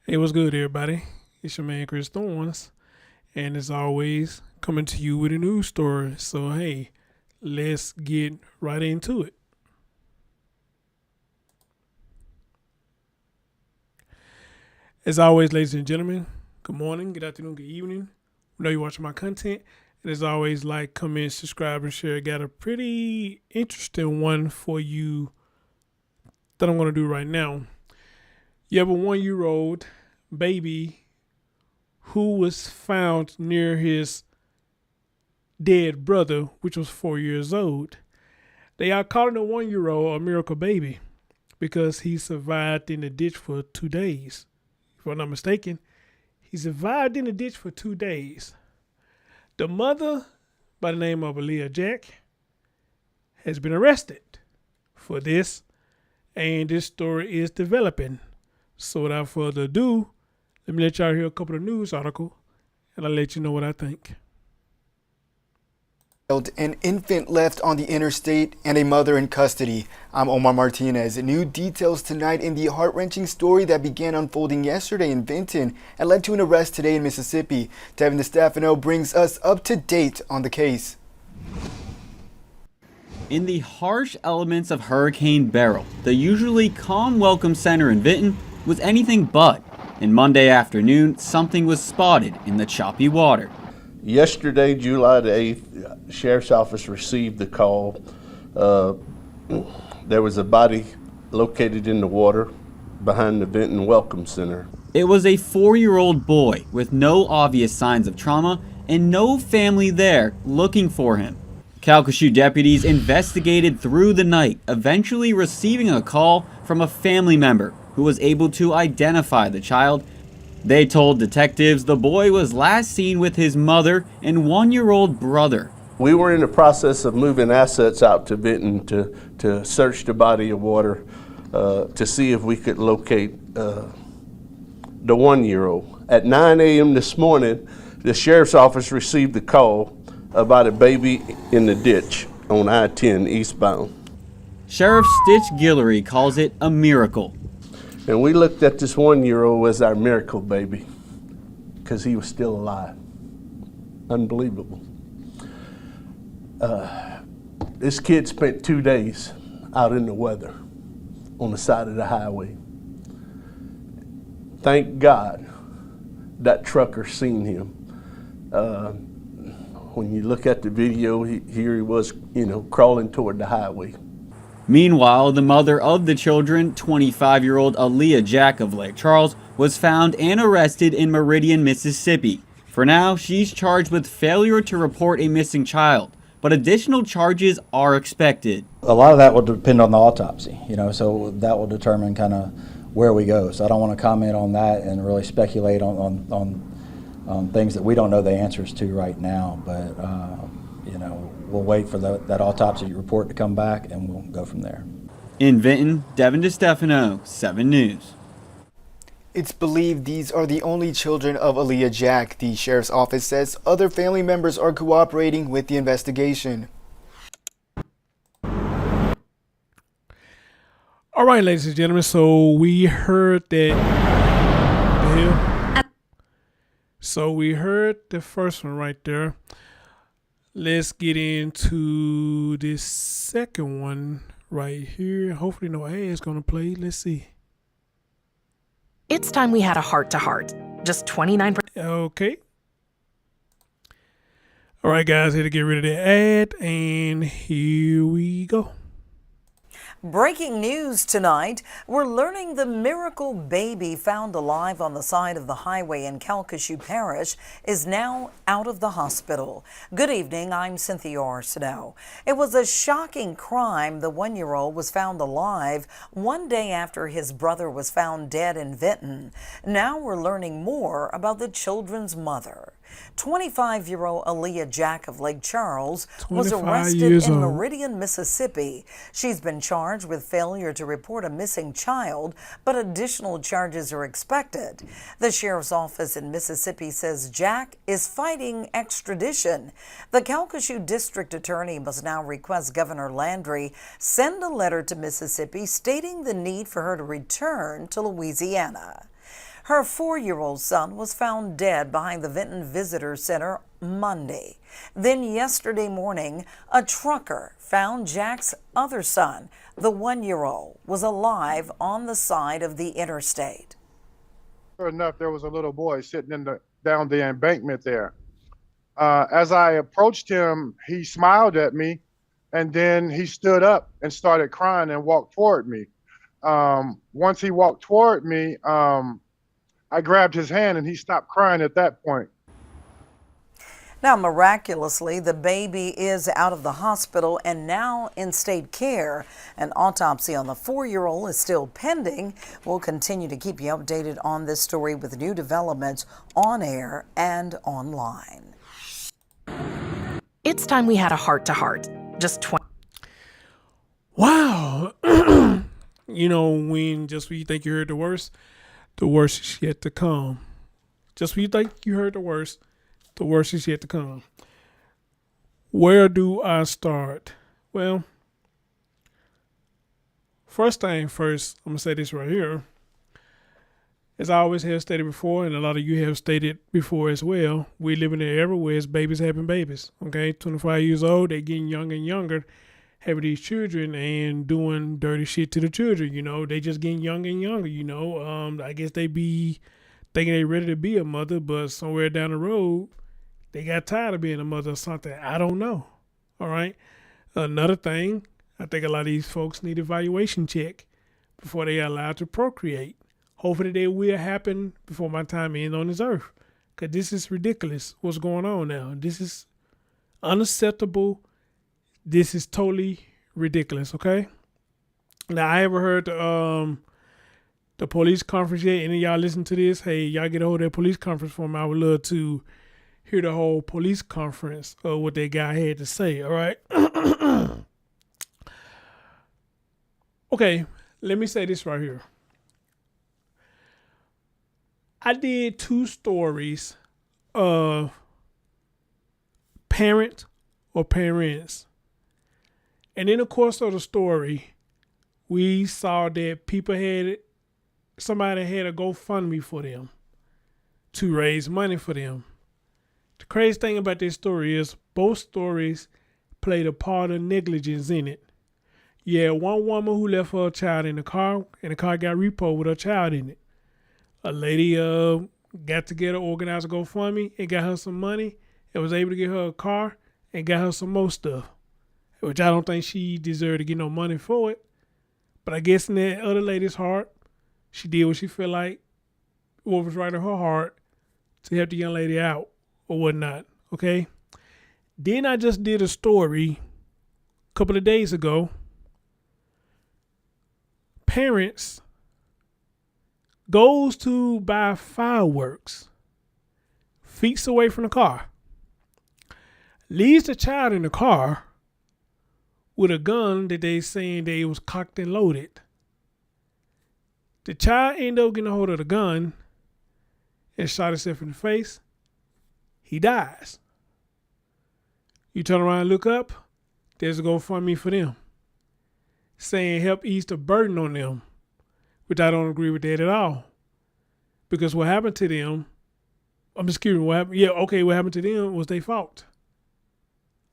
Hey, what's good, everybody? It's your man, Chris Thorns, and as always, coming to you with a news story. So, hey, let's get right into it. As always, ladies and gentlemen, good morning, good afternoon, good evening. We know you're watching my content, and as always, like, comment, subscribe, and share. Got a pretty interesting one for you that I'm going to do right now. You have a 1-year-old baby who was found near his dead brother, which was 4 years old. They are calling the 1-year-old a miracle baby because he survived in the ditch for 2 days. If I'm not mistaken, he survived in the ditch for 2 days. The mother, by the name of Aaliyah Jack, has been arrested for this, and this story is developing. So without further ado, let me let y'all hear a couple of news articles, and I'll let you know what I think. An infant left on the interstate and a mother in custody. I'm Omar Martinez. New details tonight in the heart-wrenching story that began unfolding yesterday in Vinton and led to an arrest today in Mississippi. Devin DeStefano brings us up to date on the case. In the harsh elements of Hurricane Beryl, the usually calm Welcome Center in Vinton was anything but, and Monday afternoon something was spotted in the choppy water. Yesterday, July the 8th, Sheriff's Office received the call. There was a body located in the water behind the Vinton Welcome Center. It was a 4-year-old boy with no obvious signs of trauma and no family there looking for him. Calcasieu deputies investigated through the night, eventually receiving a call from a family member who was able to identify the child. They told detectives the boy was last seen with his mother and 1-year-old brother. We were in the process of moving assets out to Vinton to search the body of water to see if we could locate the 1-year-old. At 9 a.m. this morning, the Sheriff's Office received the call about a baby in the ditch on I-10 eastbound. Sheriff Stitch Guillory calls it a miracle. And we looked at this 1-year-old as our miracle baby because he was still alive. Unbelievable. This kid spent 2 days out in the weather on the side of the highway. Thank God that trucker seen him. When you look at the video, here he was, crawling toward the highway. Meanwhile, the mother of the children, 25-year-old Aaliyah Jack of Lake Charles, was found and arrested in Meridian, Mississippi. For now, she's charged with failure to report a missing child, but additional charges are expected. A lot of that will depend on the autopsy, so that will determine kind of where we go. So I don't want to comment on that and really speculate on things that we don't know the answers to right now, but we'll wait for that autopsy report to come back and we'll go from there. In Vinton, Devin DeStefano, 7 News. It's believed these are the only children of Aaliyah Jack. The sheriff's office says other family members are cooperating with the investigation. All right, ladies and gentlemen, so we heard that. So we heard the first one right there. Let's get into this second one right here. Hopefully no ad is going to play. Let's see. It's time we had a heart-to-heart. Just 29%. Okay. All right, guys, here to get rid of the ad, and here we go. Breaking news tonight, we're learning the miracle baby found alive on the side of the highway in Calcasieu Parish is now out of the hospital. Good evening, I'm Cynthia Arsenault. It was a shocking crime. The 1-year-old was found alive 1 day after his brother was found dead in Vinton. Now we're learning more about the children's mother. 25-year-old Aaliyah Jack of Lake Charles was arrested in Meridian, Mississippi. She's been charged with failure to report a missing child, but additional charges are expected. The sheriff's office in Mississippi says Jack is fighting extradition. The Calcasieu district attorney must now request Governor Landry send a letter to Mississippi stating the need for her to return to Louisiana. Her 4-year-old son was found dead behind the Vinton Visitor Center Monday. Then yesterday morning, a trucker found Jack's other son, the 1-year-old, was alive on the side of the interstate. Sure enough, there was a little boy sitting down the embankment there. As I approached him, he smiled at me, and then he stood up and started crying and walked toward me. Once he walked toward me, I grabbed his hand and he stopped crying at that point. Now, miraculously, the baby is out of the hospital and now in state care. An autopsy on the 4-year-old is still pending. We'll continue to keep you updated on this story with new developments on air and online. It's time we had a heart-to-heart. Just 20. Wow. You know, when you think you heard the worst is yet to come. Just when you think you heard the worst is yet to come. Where do I start? Well, first thing first, I'm going to say this right here. As I always have stated before, and a lot of you have stated before as well, we live in an era where it's babies having babies. Okay, 25 years old, they're getting younger and younger, having these children and doing dirty shit to the children. You know, they just getting younger and younger. You know, I guess they be thinking they ready to be a mother, but somewhere down the road, they got tired of being a mother or something. I don't know. All right. Another thing, I think a lot of these folks need evaluation check before they are allowed to procreate. Hopefully they will happen before my time ends on this earth. Because this is ridiculous what's going on now. This is unacceptable. This is totally ridiculous, okay? Now, I ever heard the police conference yet. Any of y'all listen to this? Hey, y'all get a hold of that police conference for me. I would love to hear the whole police conference of what that guy had to say, all right? Okay, let me say this right here. I did 2 stories of parent or parents. And in the course of the story, we saw that somebody had a GoFundMe for them to raise money for them. The crazy thing about this story is both stories played a part of negligence in it. You had one woman who left her child in the car, and the car got repoed with her child in it. A lady got together, organized a GoFundMe, and got her some money, and was able to get her a car and got her some more stuff, which I don't think she deserved to get no money for it. But I guess in that other lady's heart, she did what she felt like, what was right in her heart to help the young lady out or whatnot, okay? Then I just did a story a couple of days ago. Parents goes to buy fireworks, feet away from the car, leaves the child in the car with a gun that they saying that it was cocked and loaded. The child ended up getting a hold of the gun and shot himself in the face. He dies. You turn around and look up, there's a GoFundMe for them, saying help ease the burden on them, which I don't agree with that at all. Because what happened to them, I'm just curious, what happened? Yeah, okay, what happened to them was their fault.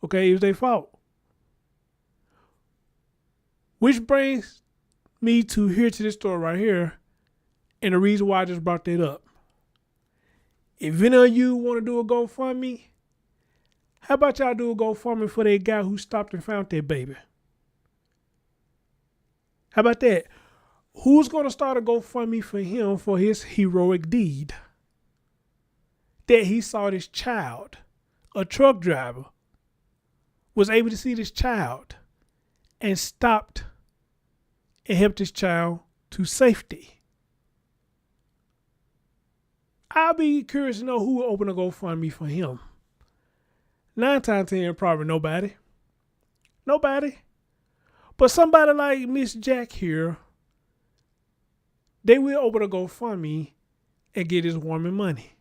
Okay, it was their fault. Which brings me to this story right here, and the reason why I just brought that up. If any of you want to do a GoFundMe, how about y'all do a GoFundMe for that guy who stopped and found that baby? How about that? Who's going to start a GoFundMe for him for his heroic deed? That he saw this child, a truck driver, was able to see this child and stopped and helped this child to safety. I'll be curious to know who will open a GoFundMe for him. 9 times 10, probably nobody. Nobody. But somebody like Miss Jack here, they will open a GoFundMe and get this woman money.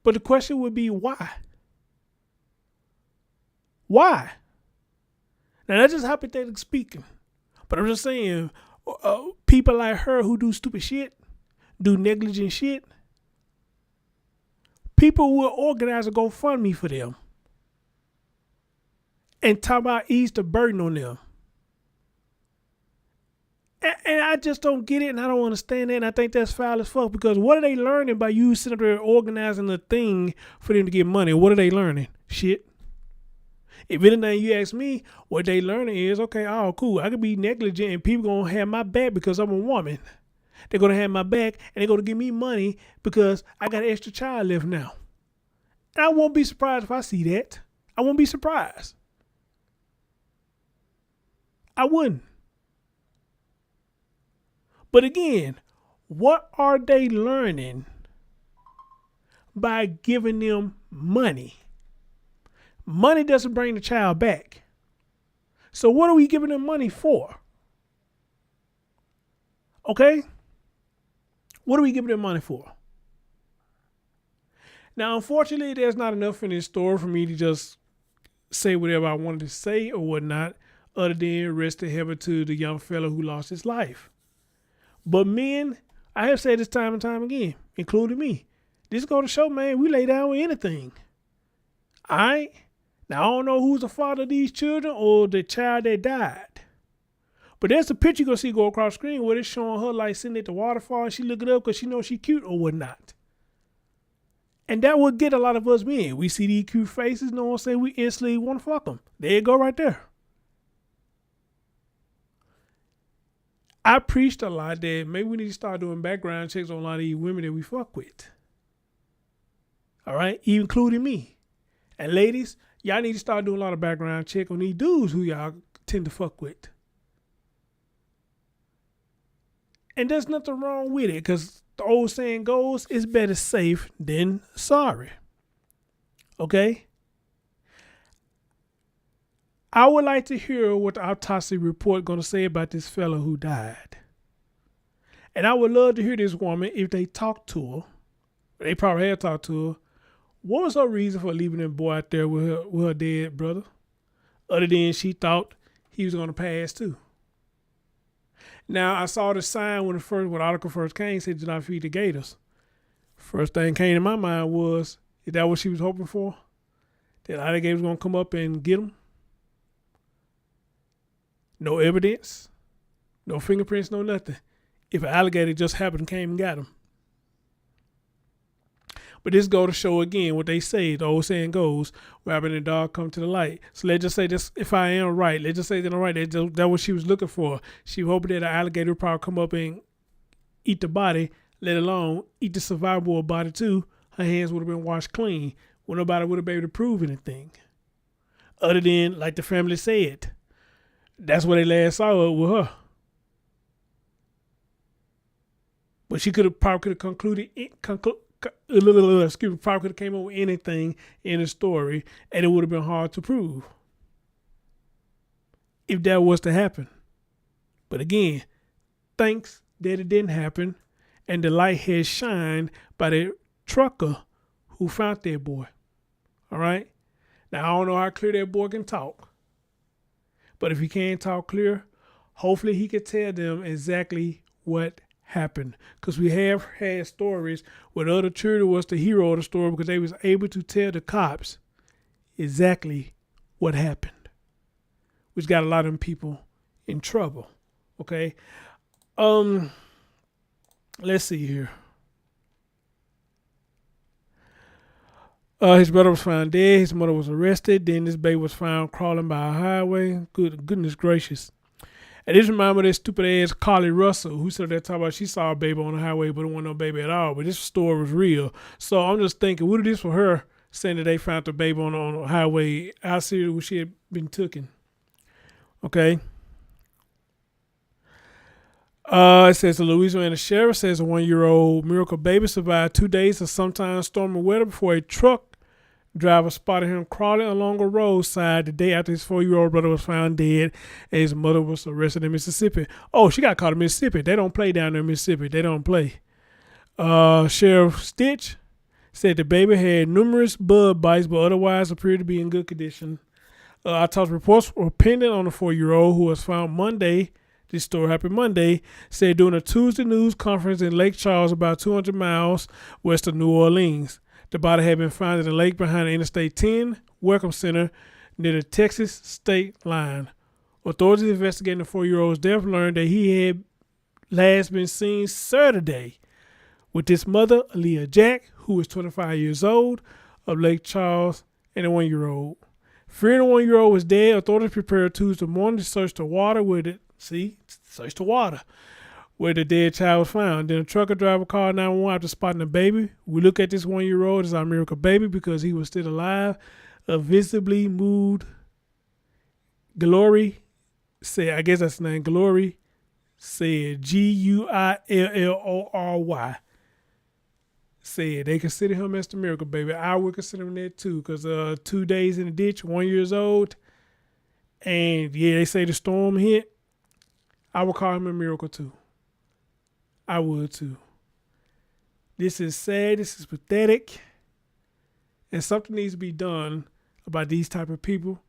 But the question would be why? Why? Now that's just hypothetically speaking. But I'm just saying, people like her who do stupid shit, do negligent shit, people will organize a GoFundMe for them and talk about ease the burden on them. And I just don't get it, and I don't understand it, and I think that's foul as fuck, because what are they learning by you sitting there organizing a thing for them to get money? What are they learning? Shit. If anything, you ask me, what they learning is, okay, oh, cool, I could be negligent and people going to have my back because I'm a woman. They're going to have my back and they're going to give me money because I got an extra child left now. And I won't be surprised if I see that. I won't be surprised. I wouldn't. But again, what are they learning by giving them money? Money doesn't bring the child back. So what are we giving them money for? Okay? What are we giving them money for? Now, unfortunately, there's not enough in this story for me to just say whatever I wanted to say or whatnot, other than rest in heaven to the young fellow who lost his life. But men, I have said this time and time again, including me, this go to show, man, we lay down with anything. All right? Now, I don't know who's the father of these children or the child that died. But there's a picture you're going to see go across the screen where it's showing her like sitting at the waterfall and she looking up because she knows she cute or whatnot. And that would get a lot of us men. We see these cute faces, no one say we instantly want to fuck them. There you go right there. I preached a lot that maybe we need to start doing background checks on a lot of these women that we fuck with. All right? Even including me. And ladies, y'all need to start doing a lot of background check on these dudes who y'all tend to fuck with. And there's nothing wrong with it, because the old saying goes, it's better safe than sorry. Okay? I would like to hear what the autopsy report going to say about this fellow who died. And I would love to hear this woman, if they talked to her, they probably have talked to her, what was her reason for leaving that boy out there with her dead brother? Other than she thought he was going to pass too. Now, I saw the sign when the article first came, said do not feed the gators. First thing came to my mind was, is that what she was hoping for? That alligator was going to come up and get him? No evidence, no fingerprints, no nothing. If an alligator just happened and came and got him. But this go to show again what they say, the old saying goes, what happened in the dark come to the light. So let's just say this, if I am right, let's just say that I'm right, that's what she was looking for. She hoped that an alligator would probably come up and eat the body, let alone eat the survivable body too. Her hands would have been washed clean. Well, nobody would have been able to prove anything. Other than, like the family said, that's where they last saw it with her. But she probably could have concluded, probably could have came up with anything in the story, and it would have been hard to prove if that was to happen. But again, thanks that it didn't happen, and the light has shined by the trucker who found that boy. All right? Now, I don't know how clear that boy can talk, but if he can't talk clear, hopefully he could tell them exactly what happened, because we have had stories where the other children was the hero of the story because they was able to tell the cops exactly what happened, which got a lot of them people in trouble. Okay, let's see here. His brother was found dead. His mother was arrested. Then this baby was found crawling by a highway. Goodness gracious. And this reminds me of that stupid ass Carly Russell who said that talk about she saw a baby on the highway but it wasn't no baby at all. But this story was real. So I'm just thinking, what is this for her saying that they found the baby on the highway? How serious would she have been taken? Okay. It says the Louisiana Sheriff says a 1-year-old miracle baby survived 2 days of sometimes stormy weather before a truck driver spotted him crawling along a roadside the day after his 4-year-old brother was found dead and his mother was arrested in Mississippi. Oh, she got caught in Mississippi. They don't play down there in Mississippi. They don't play. Sheriff Stitch said the baby had numerous bug bites but otherwise appeared to be in good condition. Autopsy reports were pending on the 4-year-old who was found Monday This story happened Monday, said during a Tuesday news conference in Lake Charles, about 200 miles west of New Orleans. The body had been found in the lake behind the Interstate 10 Welcome Center near the Texas state line. Authorities investigating the 4-year-old's death learned that he had last been seen Saturday with his mother, Aaliyah Jack, who is 25 years old, of Lake Charles, and a 1-year-old. Fearing the 1-year-old was dead, authorities prepared Tuesday morning to search the water where the dead child was found. Then a trucker driver called 911 after spotting the baby. We look at this 1-year-old as our miracle baby because he was still alive. A visibly moved Guillory said, I guess that's the name, Guillory said, Guillory, said they consider him as the miracle baby. I would consider him that too, because 2 days in the ditch, 1 year old, and yeah, they say the storm hit. I would call him a miracle too. I would too. This is sad. This is pathetic, and something needs to be done about these type of people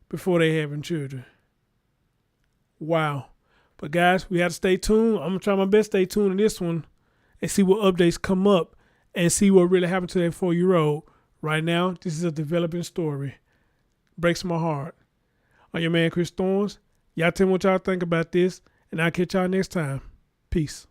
before they having children. Wow. But guys, we have to stay tuned. I'm gonna try my best to stay tuned in this one and see what updates come up and see what really happened to that 4-year-old. Right now, this is a developing story. Breaks my heart. I'm your man, Chris Thorns. Y'all tell me what y'all think about this, and I'll catch y'all next time. Peace.